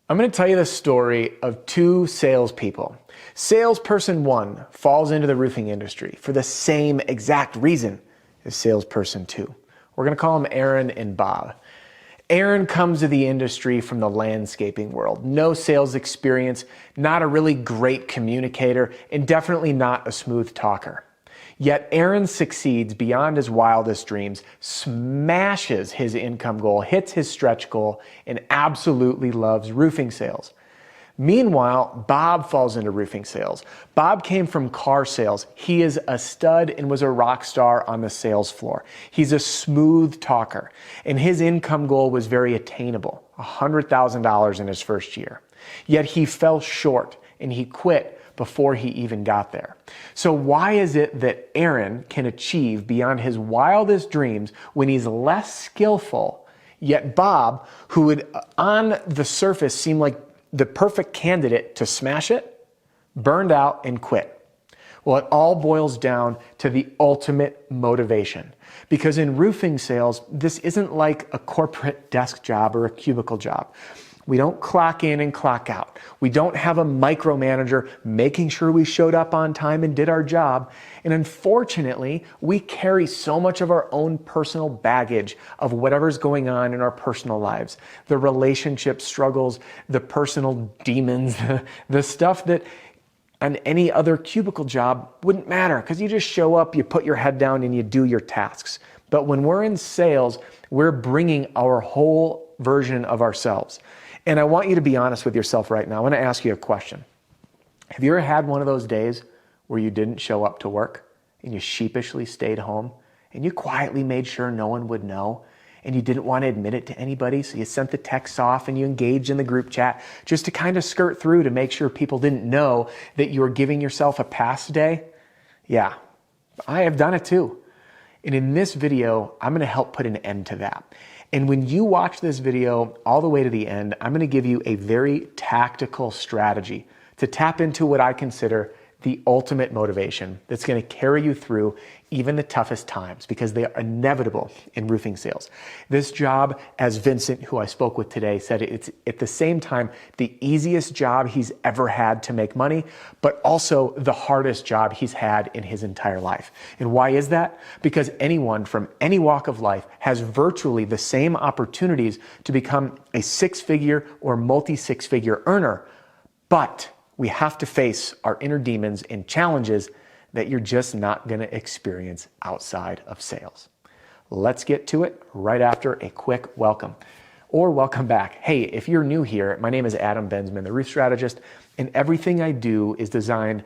I'm going to tell you the story of two salespeople. Salesperson one falls into the roofing industry for the same exact reason as salesperson two. We're going to call them Aaron and Bob. Aaron comes to the industry from the landscaping world. No sales experience, not a really great communicator, and definitely not a smooth talker. Yet Aaron succeeds beyond his wildest dreams, smashes his income goal, hits his stretch goal, and absolutely loves roofing sales. Meanwhile, Bob falls into roofing sales. Bob came from car sales. He is a stud and was a rock star on the sales floor. He's a smooth talker, and his income goal was very attainable, $100,000 in his first year. Yet he fell short and he quit before he even got there. So why is it that Aaron can achieve beyond his wildest dreams when he's less skillful, yet Bob, who would on the surface seem like the perfect candidate to smash it, burned out and quit? Well, it all boils down to the ultimate motivation. Because in roofing sales, this isn't like a corporate desk job or a cubicle job. We don't clock in and clock out. We don't have a micromanager making sure we showed up on time and did our job. And unfortunately, we carry so much of our own personal baggage of whatever's going on in our personal lives. The relationship struggles, the personal demons, the stuff that on any other cubicle job wouldn't matter because you just show up, you put your head down and you do your tasks. But when we're in sales, we're bringing our whole version of ourselves. And I want you to be honest with yourself right now. I want to ask you a question. Have you ever had one of those days where you didn't show up to work and you sheepishly stayed home and you quietly made sure no one would know and you didn't want to admit it to anybody, so you sent the texts off and you engaged in the group chat just to kind of skirt through to make sure people didn't know that you were giving yourself a pass day? Yeah, I have done it too. And in this video, I'm going to help put an end to that. And when you watch this video all the way to the end, I'm going to give you a very tactical strategy to tap into what I consider the ultimate motivation that's going to carry you through even the toughest times, because they are inevitable in roofing sales. This job, as Vincent, who I spoke with today, said, it's at the same time the easiest job he's ever had to make money, but also the hardest job he's had in his entire life. And why is that? Because anyone from any walk of life has virtually the same opportunities to become a six-figure or multi-six-figure earner, but we have to face our inner demons and challenges that you're just not going to experience outside of sales. Let's get to it right after a quick welcome or welcome back. Hey, if you're new here, my name is Adam Bensman, the Roof Strategist, and everything I do is designed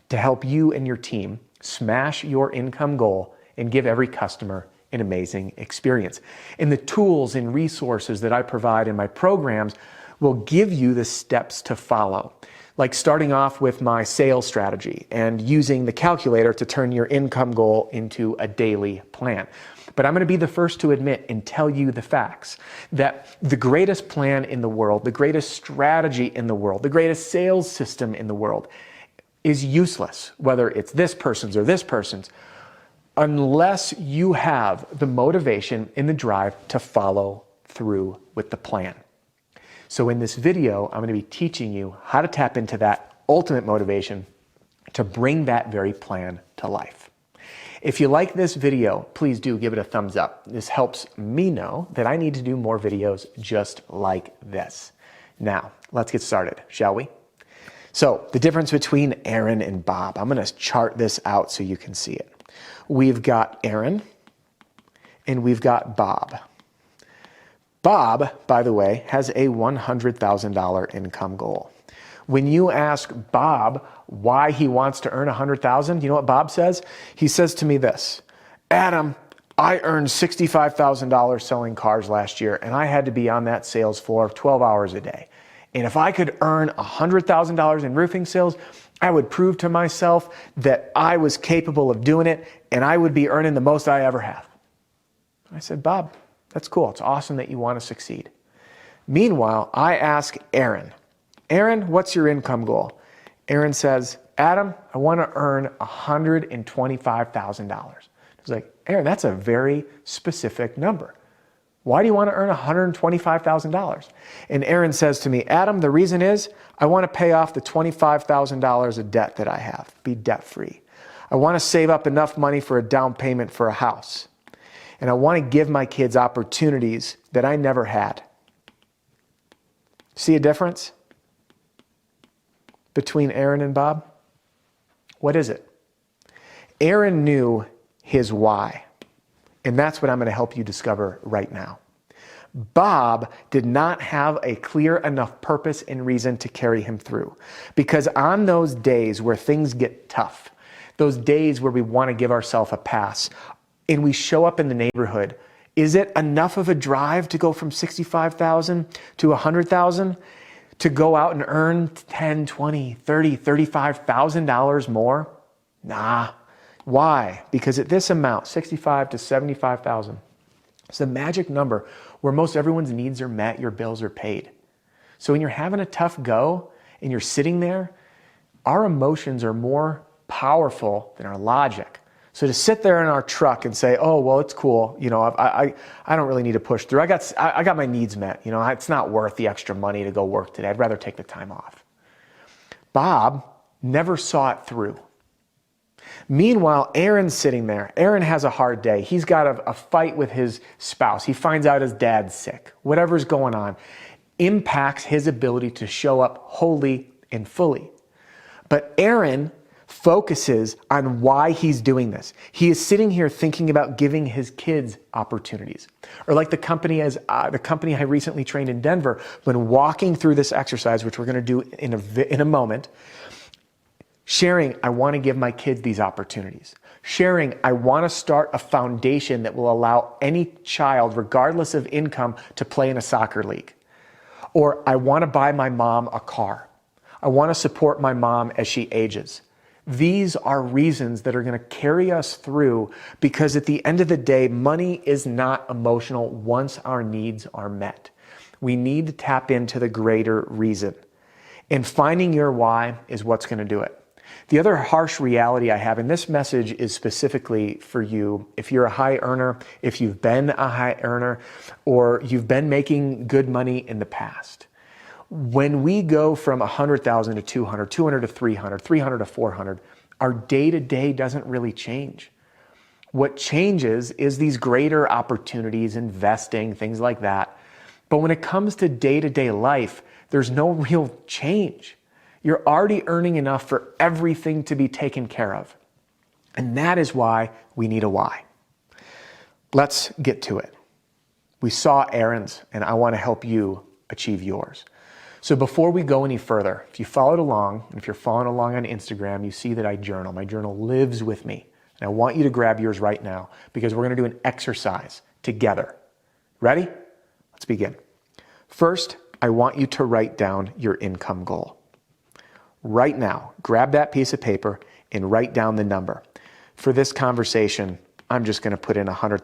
to help you and your team smash your income goal and give every customer an amazing experience. And the tools and resources that I provide in my programs will give you the steps to follow. Like starting off with my sales strategy and using the calculator to turn your income goal into a daily plan. But I'm going to be the first to admit and tell you the facts that the greatest plan in the world, the greatest strategy in the world, the greatest sales system in the world is useless, whether it's this person's or this person's, unless you have the motivation and the drive to follow through with the plan. So in this video, I'm going to be teaching you how to tap into that ultimate motivation to bring that very plan to life. If you like this video, please do give it a thumbs up. This helps me know that I need to do more videos just like this. Now, let's get started, shall we? So the difference between Aaron and Bob, I'm going to chart this out so you can see it. We've got Aaron and we've got Bob. Bob, by the way, has a $100,000 income goal. When you ask Bob why he wants to earn $100,000, you know what Bob says? He says to me this: Adam, I earned $65,000 selling cars last year, and I had to be on that sales floor 12 hours a day. And if I could earn $100,000 in roofing sales, I would prove to myself that I was capable of doing it, and I would be earning the most I ever have. I said, Bob, that's cool. It's awesome that you want to succeed. Meanwhile, I ask Aaron, what's your income goal? Aaron says, Adam, I want to earn $125,000. I was like, Aaron, that's a very specific number. Why do you want to earn $125,000? And Aaron says to me, Adam, the reason is I want to pay off the $25,000 of debt that I have, be debt free. I want to save up enough money for a down payment for a house. And I want to give my kids opportunities that I never had. See a difference between Aaron and Bob? What is it? Aaron knew his why. And that's what I'm going to help you discover right now. Bob did not have a clear enough purpose and reason to carry him through. Because on those days where things get tough, those days where we want to give ourselves a pass, and we show up in the neighborhood, is it enough of a drive to go from $65,000 to $100,000 to go out and earn $10,000, $20,000, $30,000, $35,000 more? Nah. Why? Because at this amount, $65,000 to $75,000, it's the magic number where most everyone's needs are met, your bills are paid. So when you're having a tough go and you're sitting there, our emotions are more powerful than our logic. So to sit there in our truck and say, oh, well, it's cool. You know, I don't really need to push through. I got my needs met. You know, it's not worth the extra money to go work today. I'd rather take the time off. Bob never saw it through. Meanwhile, Aaron's sitting there. Aaron has a hard day. He's got a fight with his spouse. He finds out his dad's sick. Whatever's going on impacts his ability to show up wholly and fully. But Aaron focuses on why he's doing this. He is sitting here thinking about giving his kids opportunities. Or like the company I recently trained in Denver, when walking through this exercise, which we're going to do in a moment, sharing, I want to give my kids these opportunities. Sharing, I want to start a foundation that will allow any child, regardless of income, to play in a soccer league. Or I want to buy my mom a car. I want to support my mom as she ages. These are reasons that are going to carry us through, because at the end of the day, money is not emotional once our needs are met. We need to tap into the greater reason. And finding your why is what's going to do it. The other harsh reality I have, and this message is specifically for you, if you're a high earner, if you've been a high earner, or you've been making good money in the past. When we go from 100,000 to 200, 200 to 300, 300 to 400, our day-to-day doesn't really change. What changes is these greater opportunities, investing, things like that. But when it comes to day-to-day life, there's no real change. You're already earning enough for everything to be taken care of. And that is why we need a why. Let's get to it. We saw Aaron's, and I want to help you achieve yours. So before we go any further, if you followed along, and if you're following along on Instagram, you see that I journal. My journal lives with me. And I want you to grab yours right now, because we're going to do an exercise together. Ready? Let's begin. First, I want you to write down your income goal. Right now, grab that piece of paper and write down the number. For this conversation, I'm just going to put in a $100,000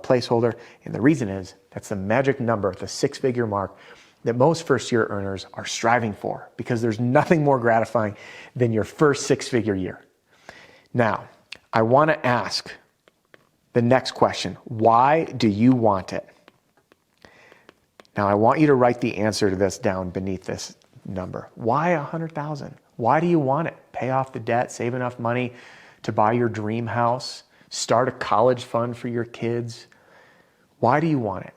placeholder. And the reason is that's the magic number, the six-figure mark that most first-year earners are striving for, because there's nothing more gratifying than your first six-figure year. Now, I want to ask the next question. Why do you want it? Now, I want you to write the answer to this down beneath this number. Why 100,000? Why do you want it? Pay off the debt, save enough money to buy your dream house, start a college fund for your kids. Why do you want it?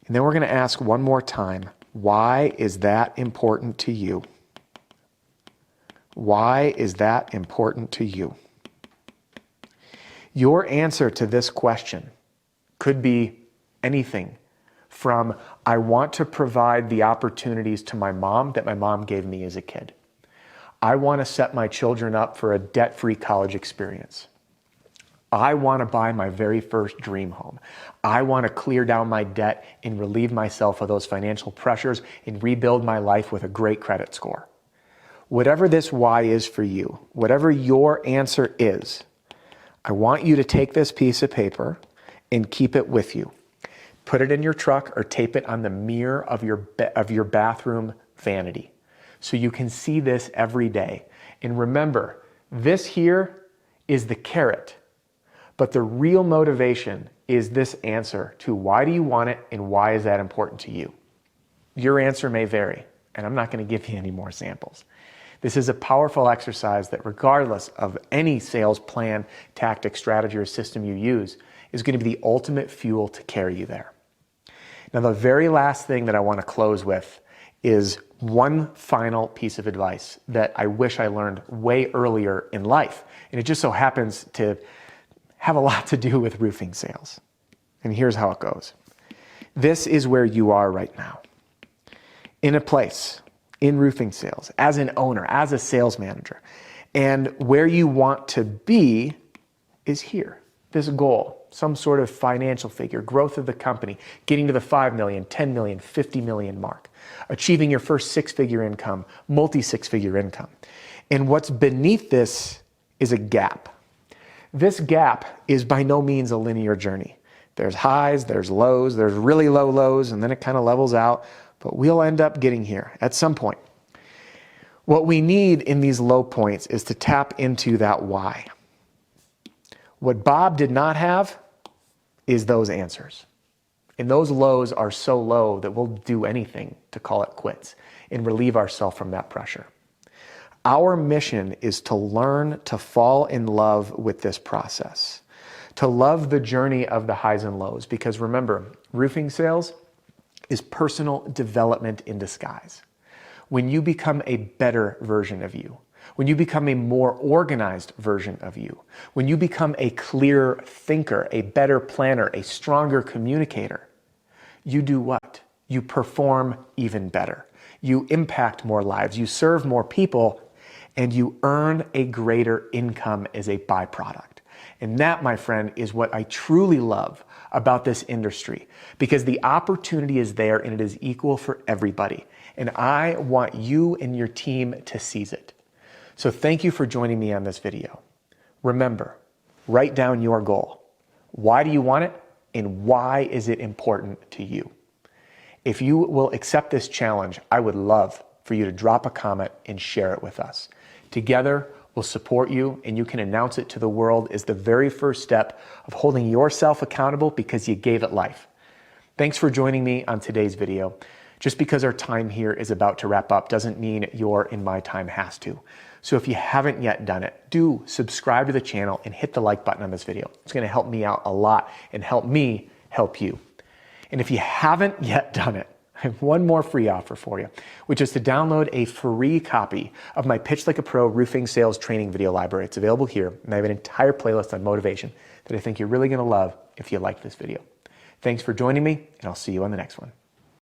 And then we're going to ask one more time, why is that important to you? Why is that important to you? Your answer to this question could be anything from, I want to provide the opportunities to my mom that my mom gave me as a kid. I want to set my children up for a debt-free college experience. I want to buy my very first dream home. I want to clear down my debt and relieve myself of those financial pressures and rebuild my life with a great credit score. Whatever this why is for you, whatever your answer is, I want you to take this piece of paper and keep it with you. Put it in your truck or tape it on the mirror of your bathroom vanity so you can see this every day. And remember, this here is the carrot, but the real motivation is this answer to why do you want it and why is that important to you? Your answer may vary, and I'm not going to give you any more samples. This is a powerful exercise that, regardless of any sales plan, tactic, strategy, or system you use, is going to be the ultimate fuel to carry you there. Now, the very last thing that I want to close with is one final piece of advice that I wish I learned way earlier in life. And it just so happens to have a lot to do with roofing sales. And here's how it goes. This is where you are right now. In a place, in roofing sales, as an owner, as a sales manager. And where you want to be is here. This goal, some sort of financial figure, growth of the company, getting to the 5 million, 10 million, 50 million mark, achieving your first six-figure income, multi-six-figure income. And what's beneath this is a gap. This gap is by no means a linear journey. There's highs, there's lows, there's really low lows, and then it kind of levels out. But we'll end up getting here at some point. What we need in these low points is to tap into that why. What Bob did not have is those answers. And those lows are so low that we'll do anything to call it quits and relieve ourselves from that pressure. Our mission is to learn to fall in love with this process, to love the journey of the highs and lows. Because remember, roofing sales is personal development in disguise. When you become a better version of you, when you become a more organized version of you, when you become a clearer thinker, a better planner, a stronger communicator, you do what? You perform even better. You impact more lives, you serve more people, and you earn a greater income as a byproduct. And that, my friend, is what I truly love about this industry, because the opportunity is there and it is equal for everybody. And I want you and your team to seize it. So thank you for joining me on this video. Remember, write down your goal. Why do you want it? And why is it important to you? If you will accept this challenge, I would love for you to drop a comment and share it with us. Together, we'll support you, and you can announce it to the world as the very first step of holding yourself accountable because you gave it life. Thanks for joining me on today's video. Just because our time here is about to wrap up doesn't mean your and my time has to. So if you haven't yet done it, do subscribe to the channel and hit the like button on this video. It's going to help me out a lot and help me help you. And if you haven't yet done it, I have one more free offer for you, which is to download a free copy of my Pitch Like a Pro roofing sales training video library. It's available here, and I have an entire playlist on motivation that I think you're really going to love if you like this video. Thanks for joining me, and I'll see you on the next one.